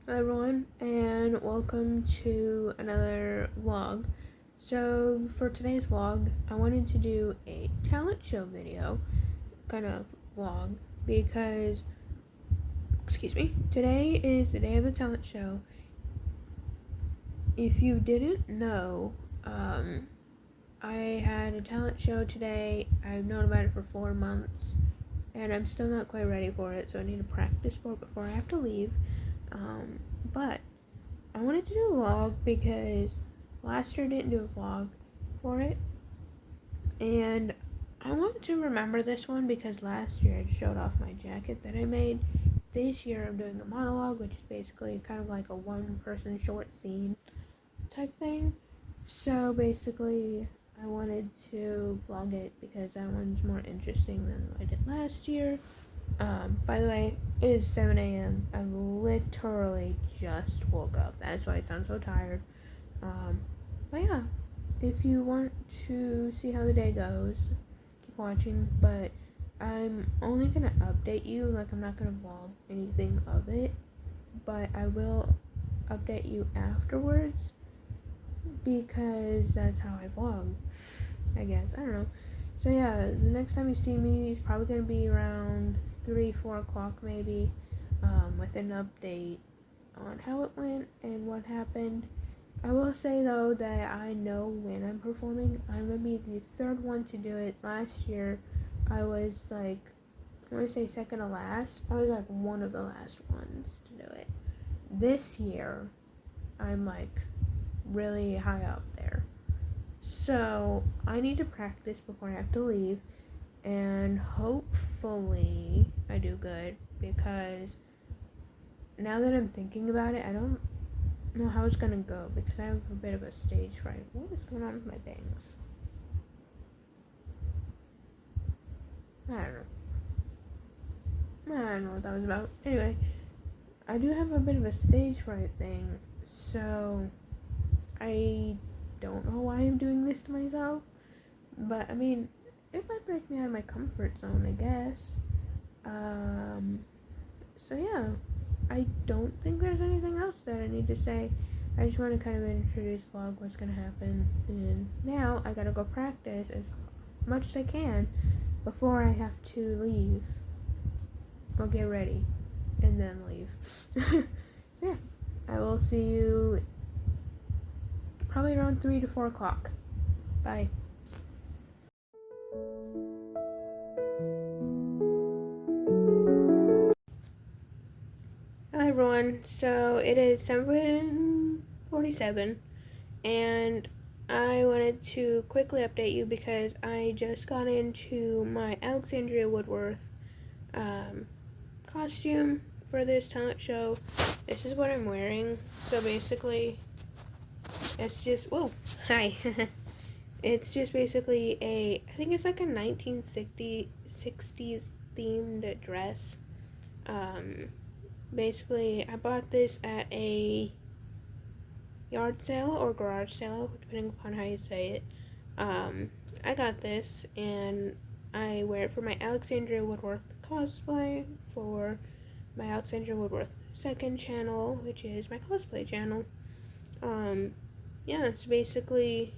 Hello everyone, and welcome to another vlog. So for today's vlog, I wanted to do a talent show video, kind of vlog, because, today is the day of the talent show. If you didn't know, I had a talent show today. I've known about it for 4 months, and I'm still not quite ready for it, so I need to practice for it before I have to leave. But I wanted to do a vlog because last year I didn't do a vlog for it, and I want to remember this one because last year I showed off my jacket that I made. This year I'm doing a monologue, which is basically kind of like a one-person short scene type thing. So basically, I wanted to vlog it because that one's more interesting than what I did last year. By the way, it is 7 a.m. I literally just woke up. That's why I sound so tired. But yeah, if you want to see how the day goes, keep watching. But I'm only gonna update you. Like, I'm not gonna vlog anything of it, but I will update you afterwards because that's how I vlog, I guess. I don't know. So yeah, the next time you see me is probably gonna be around 3, 4 o'clock maybe, with an update on how it went and what happened. I will say though that I know when I'm performing. I'm gonna be the third one to do it. Last year, I was like, I want to say second to last. I was like one of the last ones to do it. This year, I'm like really high up there. So I need to practice before I have to leave, and hopefully I do good because now that I'm thinking about it, I don't know how it's gonna go because I have a bit of a stage fright. What is going on with my bangs? I don't know. I don't know what that was about. Anyway, I do have a bit of a stage fright thing, so I don't know why I'm doing this to myself. But I mean, it might break me out of my comfort zone, I guess. So yeah, I don't think there's anything else that I need to say. I just want to kind of introduce vlog what's gonna happen, and now I gotta go practice as much as I can before I have to leave. I'll get ready and then leave. So yeah, I will see you probably around 3 to 4 o'clock. Bye. Hi everyone. So it is 7:47, and I wanted to quickly update you because I just got into my Alexandria Woodworth costume for this talent show. This is what I'm wearing. So basically, it's just hi. It's just basically I think it's like a 1960s themed dress. Um, Basically, I bought this at a yard sale or garage sale, depending upon how you say it. I got this and I wear it for my Alexandria Woodworth cosplay, for my Alexandria Woodworth second channel, which is my cosplay channel. Yeah, so basically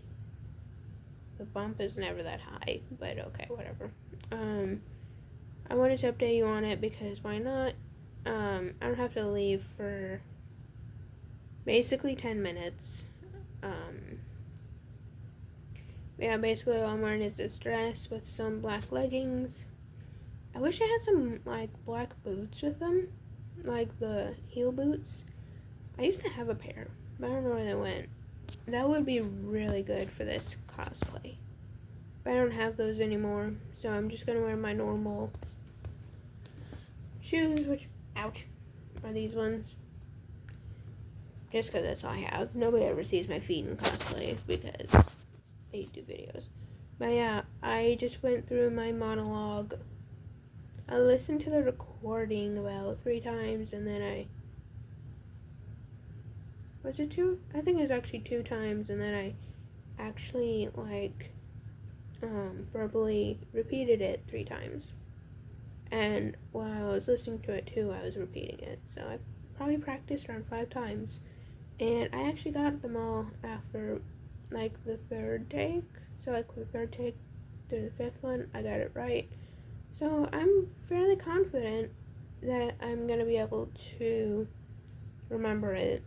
the bump is never that high, but okay, whatever. I wanted to update you on it because why not? I don't have to leave for basically 10 minutes. Yeah, basically all I'm wearing is this dress with some black leggings. I wish I had some like black boots with them, like the heel boots. I used to have a pair, but I don't know where they went. That would be really good for this cosplay. But I don't have those anymore, so I'm just gonna wear my normal shoes, which, ouch, are these ones. Just because that's all I have. Nobody ever sees my feet in cosplay because they do videos. But yeah, I just went through my monologue. I listened to the recording about 3 times, and then was it 2? I think it was actually 2 times, and then I actually verbally repeated it 3 times. And while I was listening to it too, I was repeating it. So I probably practiced around 5 times. And I actually got them all after like the third take. So like the third take to the fifth one, I got it right. So I'm fairly confident that I'm gonna be able to remember it.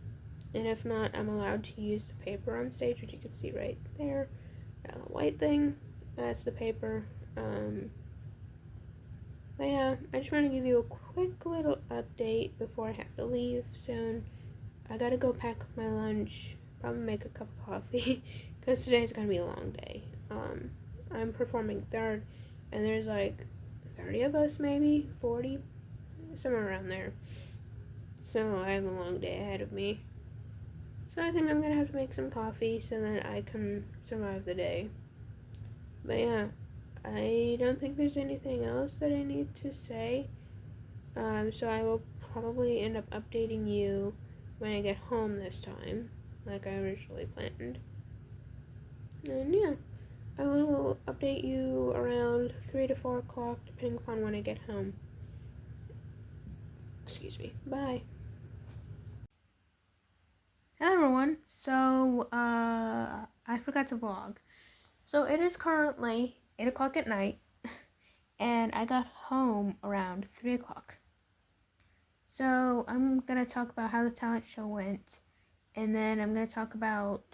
And if not, I'm allowed to use the paper on stage, which you can see right there. That white thing, that's the paper. But yeah, I just want to give you a quick little update before I have to leave soon. I gotta go pack up my lunch, probably make a cup of coffee, because today's gonna be a long day. I'm performing third, and there's like 30 of us, maybe 40, somewhere around there. So I have a long day ahead of me. So I think I'm gonna have to make some coffee so that I can survive the day. But yeah, I don't think there's anything else that I need to say. So I will probably end up updating you when I get home this time, like I originally planned. And yeah, I will update you around 3 to 4 o'clock, depending upon when I get home. Excuse me. Bye. Hello everyone. So, I forgot to vlog. So it is currently 8 o'clock at night, and I got home around 3 o'clock. So I'm going to talk about how the talent show went, and then I'm going to talk about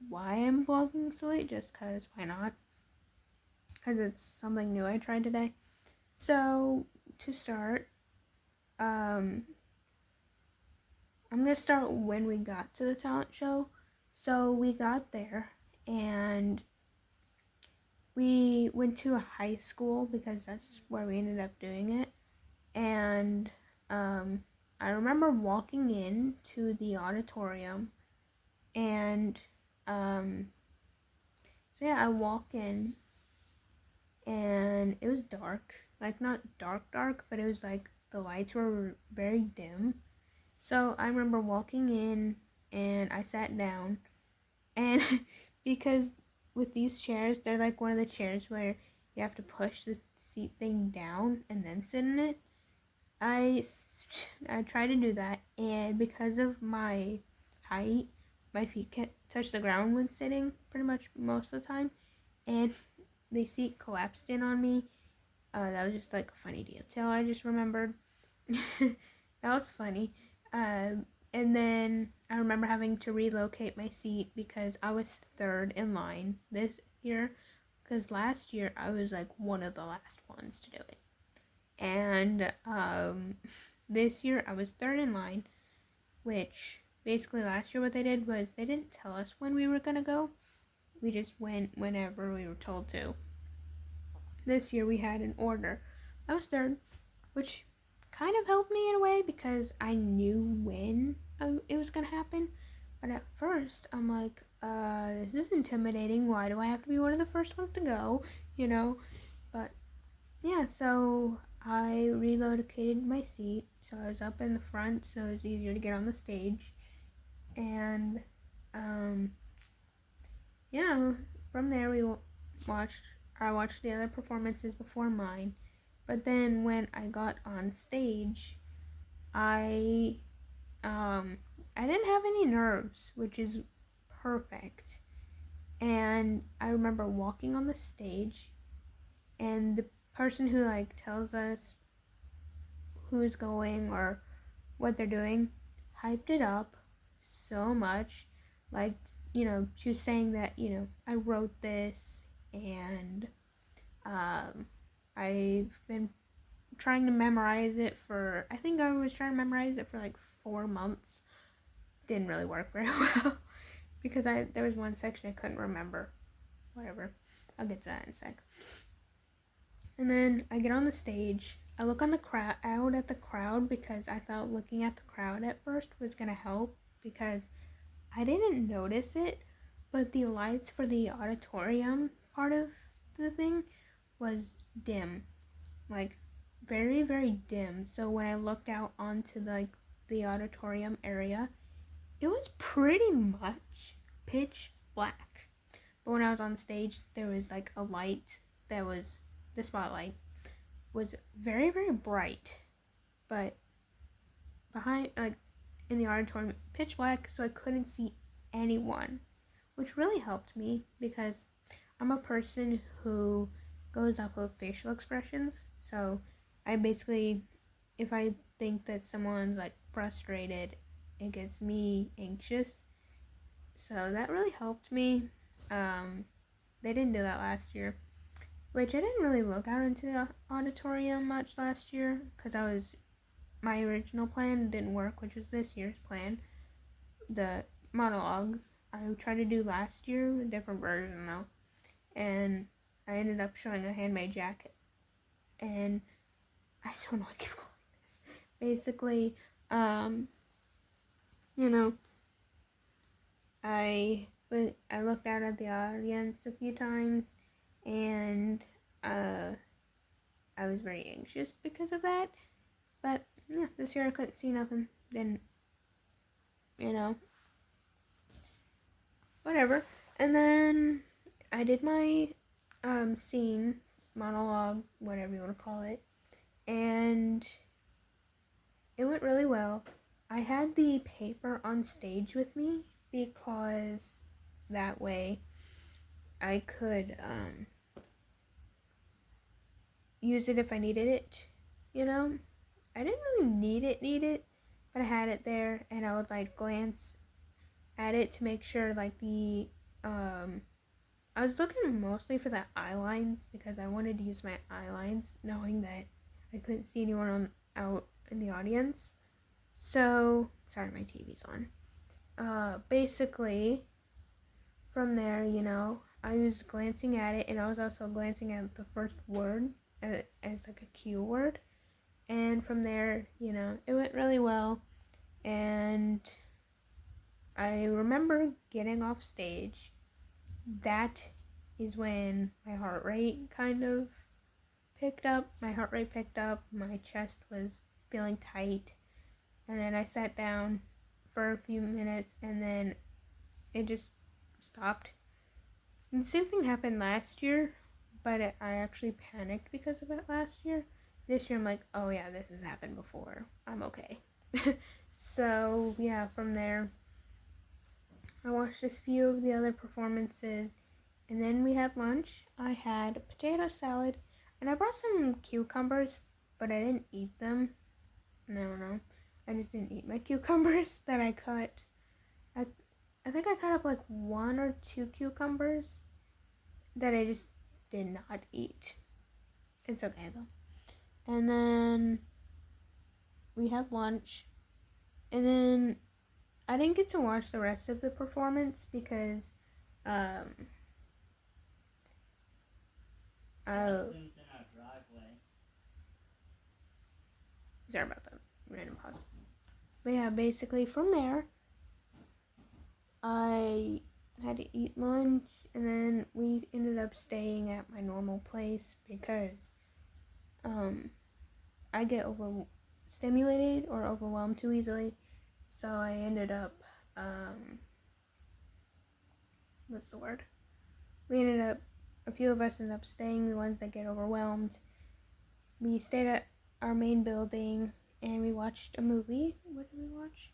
why I'm vlogging so late, just because, why not? Because it's something new I tried today. So, to start, I'm going to start when we got to the talent show. So we got there, and we went to a high school because that's where we ended up doing it. And I remember walking in to the auditorium, and so yeah, I walk in, and it was dark, like not dark, but it was like the lights were very dim. So I remember walking in, and I sat down, and because with these chairs, they're like one of the chairs where you have to push the seat thing down and then sit in it. I tried to do that, and because of my height, my feet can't touch the ground when sitting pretty much most of the time, and the seat collapsed in on me. That was just like a funny detail I just remembered. That was funny. And then I remember having to relocate my seat because I was third in line this year, because last year I was like one of the last ones to do it. And this year I was third in line, which basically last year what they did was they didn't tell us when we were gonna go. We just went whenever we were told to. This year we had an order. I was third, which kind of helped me in a way because I knew when it was gonna happen. But at first I'm like, this is intimidating. Why do I have to be one of the first ones to go? You know? But yeah, so I relocated my seat, so I was up in the front, so it was easier to get on the stage. And yeah, from there I watched the other performances before mine. But then when I got on stage, I didn't have any nerves, which is perfect. And I remember walking on the stage, and the person who like tells us who's going or what they're doing hyped it up so much. Like, she was saying that, I wrote this, and I've been trying to memorize it for, I think I was trying to memorize it for like 4 months. Didn't really work very well because there was one section I couldn't remember. Whatever. I'll get to that in a sec. And then I get on the stage. I look on the crowd out at the crowd because I thought looking at the crowd at first was gonna help because I didn't notice it, but the lights for the auditorium part of the thing was dim, like very, very dim. So when I looked out onto the auditorium area, it was pretty much pitch black. But when I was on stage, there was like a light that was the spotlight. was very, very bright, but behind, like, in the auditorium, pitch black, so I couldn't see anyone, which really helped me because I'm a person who goes off of facial expressions. So I basically, if I think that someone's like frustrated, it gets me anxious. So that really helped me. They didn't do that last year, which I didn't really look out into the auditorium much last year because my original plan didn't work, which was this year's plan. The monologue I tried to do last year, a different version though, and I ended up showing a handmade jacket. And I don't know what I keep calling this. Basically, you know, I looked out at the audience a few times, and I was very anxious because of that. But yeah, this year I couldn't see nothing. Then, whatever. And then I did my scene, monologue, whatever you want to call it, and it went really well. I had the paper on stage with me because that way I could use it if I needed it, I didn't really need it, but I had it there, and I would like glance at it to make sure like I was looking mostly for the eye lines because I wanted to use my eye lines knowing that I couldn't see anyone out in the audience. So, sorry, my TV's on. Basically, from there, I was glancing at it, and I was also glancing at the first word as like a cue word. And from there, it went really well. And I remember getting off stage. That is when my heart rate kind of picked up. My heart rate picked up. My chest was feeling tight. And then I sat down for a few minutes, and then it just stopped. And the same thing happened last year, but I actually panicked because of it last year. This year I'm like, oh yeah, this has happened before. I'm okay. So yeah, from there I watched a few of the other performances, and then we had lunch. I had a potato salad, and I brought some cucumbers, but I didn't eat them. No. I just didn't eat my cucumbers that I cut. I think I cut up like 1 or 2 cucumbers that I just did not eat. It's okay though. And then we had lunch, and then I didn't get to watch the rest of the performance because sorry about that random pause. But yeah, basically from there I had to eat lunch, and then we ended up staying at my normal place because I get overstimulated or overwhelmed too easily. So I ended up what's the word? A few of us ended up staying, the ones that get overwhelmed. We stayed at our main building, and we watched a movie. What did we watch?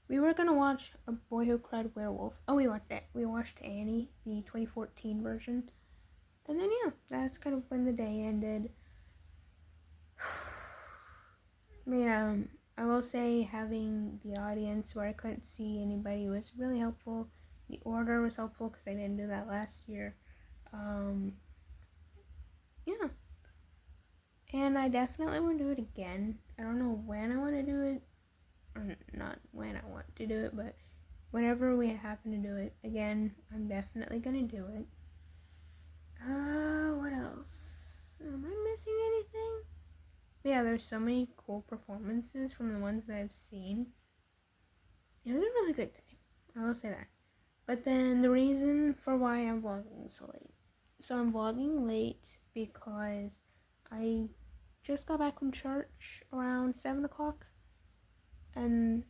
We were gonna watch A Boy Who Cried Werewolf. Oh, we watched that. We watched Annie, the 2014 version. And then yeah, that's kind of when the day ended. I will say having the audience where I couldn't see anybody was really helpful. The order was helpful because I didn't do that last year. Yeah. And I definitely want to do it again. I don't know when I want to do it. Or not when I want to do it, but whenever we happen to do it again, I'm definitely going to do it. What else? Am I missing anything? But yeah, there's so many cool performances from the ones that I've seen. It was a really good day. I will say that. But then the reason for why I'm vlogging so late. So I'm vlogging late because I just got back from church around 7 o'clock. And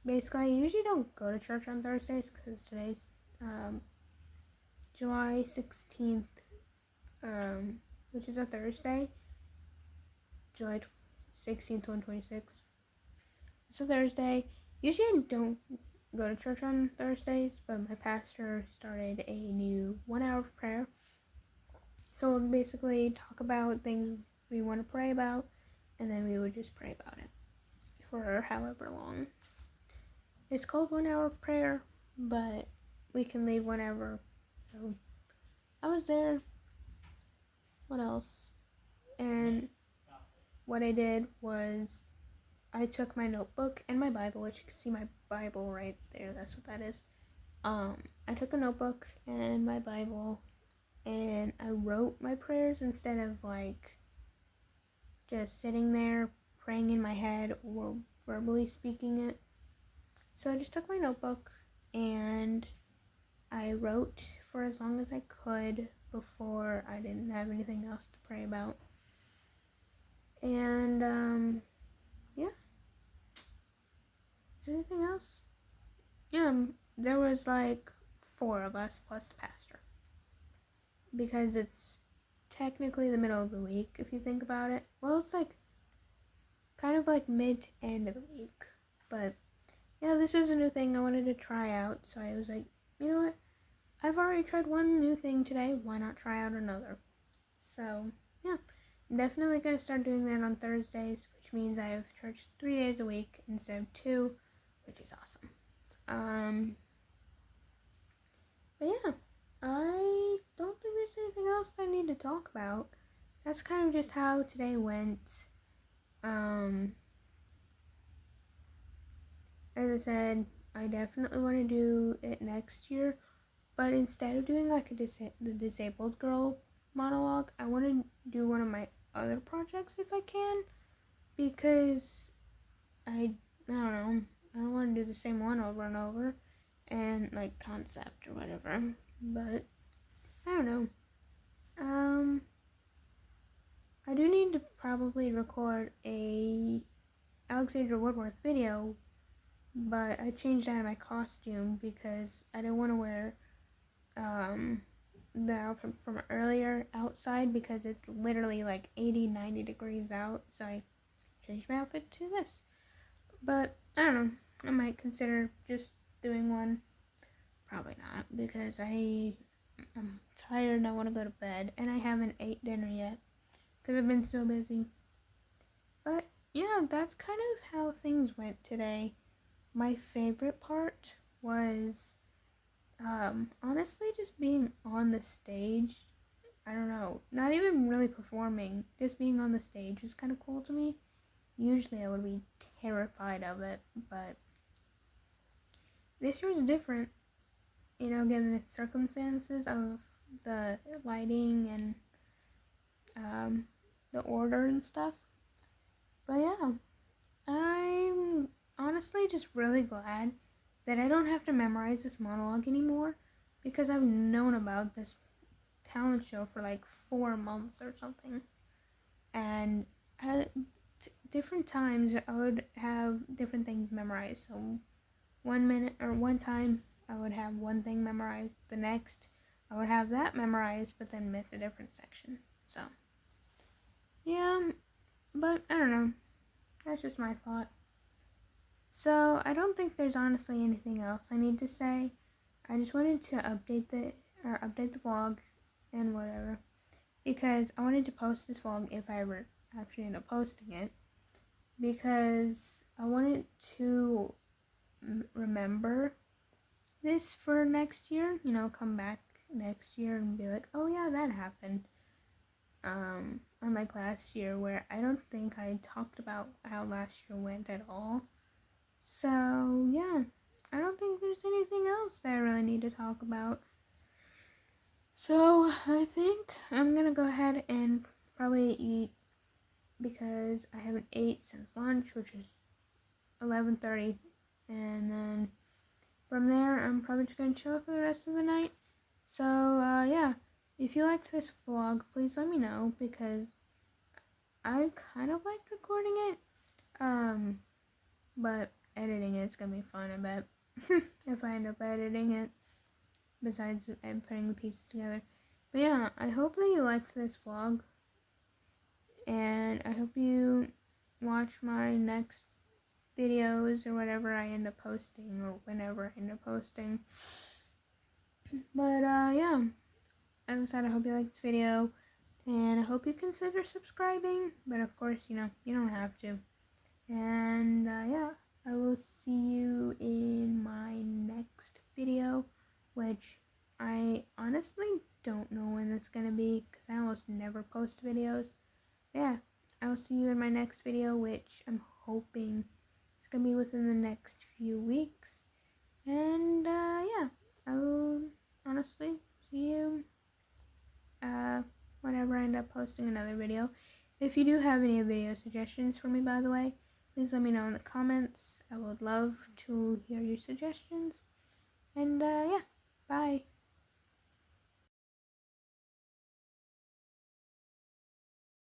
basically I usually don't go to church on Thursdays because today's July 16th. which is a Thursday, July 16th, 2026. It's a Thursday. Usually I don't go to church on Thursdays, but my pastor started a new 1 hour of prayer. So we'll basically talk about things we want to pray about, and then we would just pray about it for however long. It's called 1 hour of prayer, but we can leave whenever. So I was there. What else? And what I did was I took my notebook and my Bible, which you can see my Bible right there. That's what that is. I took a notebook and my Bible, and I wrote my prayers instead of like just sitting there praying in my head or verbally speaking it. So I just took my notebook and I wrote for as long as I could before I didn't have anything else to pray about. And yeah. Is there anything else? Yeah, there was like 4 of us plus the pastor. Because it's technically the middle of the week, if you think about it. Well, it's like kind of like mid to end of the week. But yeah, this is a new thing I wanted to try out. So I was like, you know what? I've already tried one new thing today. Why not try out another? So yeah, I'm definitely going to start doing that on Thursdays, which means I have church 3 days a week instead of 2, which is awesome. But yeah, I don't think there's anything else I need to talk about. That's kind of just how today went. As I said, I definitely want to do it next year, but instead of doing like the disabled girl monologue, I want to do one of my other projects if I can, because I don't know, I don't want to do the same one over and over, and like concept or whatever, but I don't know. I do need to probably record a Alexandra Woodworth video, but I changed out of my costume because I didn't want to wear the outfit from earlier outside because it's literally like 80-90 degrees out, so I changed my outfit to this. But I don't know, I might consider just doing one. Probably not, because I'm tired and I want to go to bed, and I haven't ate dinner yet because I've been so busy. But yeah, that's kind of how things went today. My favorite part was honestly just being on the stage. I don't know, not even really performing, just being on the stage was kind of cool to me. Usually I would be terrified of it, but this year was different, given the circumstances of the lighting and the order and stuff. But yeah, I'm honestly just really glad that I don't have to memorize this monologue anymore, because I've known about this talent show for like 4 months or something. And at different times I would have different things memorized. So one time I would have one thing memorized, the next I would have that memorized but then miss a different section. So yeah, but I don't know, that's just my thought. So I don't think there's honestly anything else I need to say. I just wanted to update the vlog and whatever, because I wanted to post this vlog if I ever actually end up posting it, because I wanted to remember this for next year, come back next year and be like, oh yeah, that happened. Unlike last year, where I don't think I talked about how last year went at all. So yeah, I don't think there's anything else that I really need to talk about. So I think I'm gonna go ahead and probably eat, because I haven't ate since lunch, which is 11:30, and then from there I'm probably just gonna chill for the rest of the night. So yeah, if you liked this vlog, please let me know, because I kind of liked recording it, but editing it's gonna be fun, I bet. If I end up editing it, besides putting the pieces together. But yeah, I hope that you liked this vlog. and I hope you watch my next videos or whatever I end up posting or whenever I end up posting. But yeah, as I said, I hope you like this video, and I hope you consider subscribing, but of course, you don't have to. And yeah, I will see you in my next video, which I honestly don't know when it's gonna be because I almost never post videos. Yeah, I will see you in my next video, which I'm hoping it's gonna be within the next few weeks. And yeah, I will honestly see you whenever I end up posting another video. If you do have any video suggestions for me, by the way, please let me know in the comments. I would love to hear your suggestions. And yeah, bye.